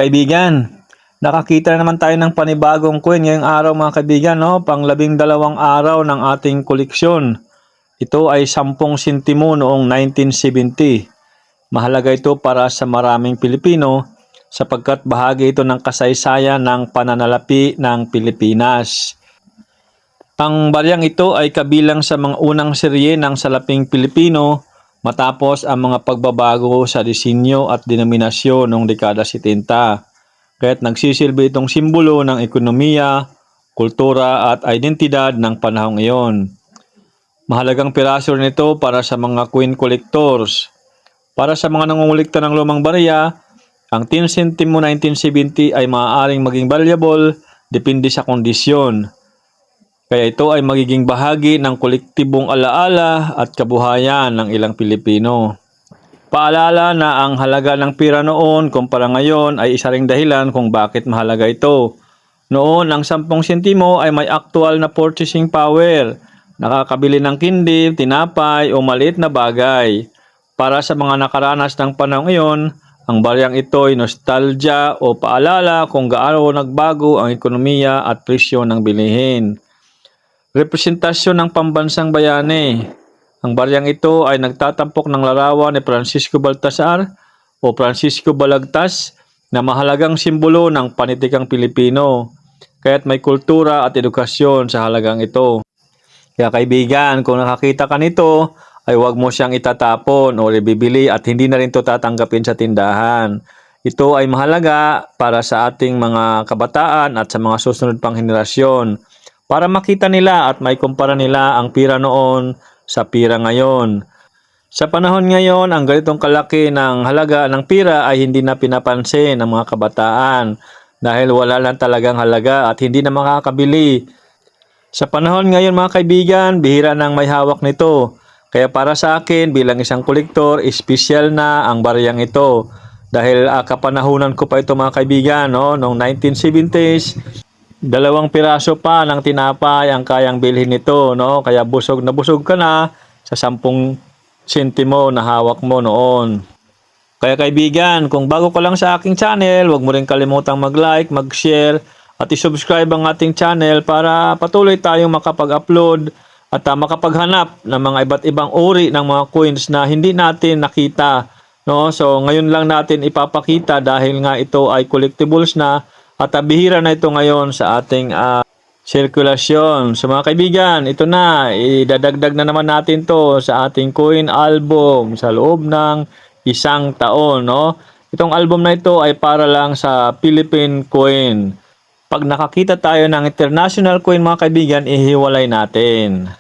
Kaibigan, nakakita na naman tayo ng panibagong coin ngayong araw mga kaibigan, no? Pang-12 araw ng ating koleksyon. Ito ay 10 sentimo noong 1970. Mahalaga ito para sa maraming Pilipino sapagkat bahagi ito ng kasaysayan ng pananalapi ng Pilipinas. Ang baryang ito ay kabilang sa mga unang serye ng salaping Pilipino matapos ang mga pagbabago sa disenyo at denominasyon noong dekada 70. Kaya't nagsisilbi itong simbolo ng ekonomiya, kultura at identidad ng panahong iyon. Mahalagang piraso rin ito para sa mga coin collectors. Para sa mga nangungulikta ng lumang barya, ang 10 centimo 1970 ay maaaring maging valuable depende sa kondisyon. Kaya ito ay magiging bahagi ng kolektibong alaala at kabuhayan ng ilang Pilipino. Paalala na ang halaga ng pira noon kumpara ngayon ay isa ring dahilan kung bakit mahalaga ito. Noon, ang 10 sentimo ay may aktual na purchasing power. Nakakabili ng kindi, tinapay o maliit na bagay. Para sa mga nakaranas ng panahong iyon, ang baryang ito ay nostalgia o paalala kung gaano nagbago ang ekonomiya at presyo ng bilihin. Representasyon ng pambansang bayani. Ang baryang ito ay nagtatampok ng larawan ni Francisco Baltasar o Francisco Balagtas na mahalagang simbolo ng panitikang Pilipino. Kaya't may kultura at edukasyon sa halagang ito. Kaya kaibigan, kung nakakita ka nito, ay huwag mo siyang itatapon o ibibili at hindi na rin ito tatanggapin sa tindahan. Ito ay mahalaga para sa ating mga kabataan at sa mga susunod pang henerasyon para makita nila at maikumpara nila ang pira noon sa pira ngayon. Sa panahon ngayon, ang ganitong kalaki ng halaga ng pira ay hindi na pinapansin ng mga kabataan dahil wala lang talagang halaga at hindi na makakabili. Sa panahon ngayon mga kaibigan, bihira nang may hawak nito. Kaya para sa akin bilang isang kolektor, espesyal na ang baryang ito. Dahil kapanahunan ko pa ito mga kaibigan, no? Noong 1970s, 2 piraso pa ng tinapay ang kayang bilhin nito, no? Kaya busog na busog ka na sa 10 sentimo na hawak mo noon. Kaya kaibigan, kung bago ka lang sa aking channel, huwag mo rin kalimutang mag-like, mag-share, at i-subscribe ang ating channel para patuloy tayong makapag-upload at makapaghanap ng mga iba't ibang uri ng mga coins na hindi natin nakita. No? So ngayon lang natin ipapakita dahil nga ito ay collectibles na at bihira na ito ngayon sa ating sirkulasyon. So mga kaibigan, ito na, idadagdag na naman natin to sa ating coin album sa loob ng 1 taon. No? Itong album na ito ay para lang sa Philippine coin. Pag nakakita tayo ng international coin mga kaibigan, ihiwalay natin.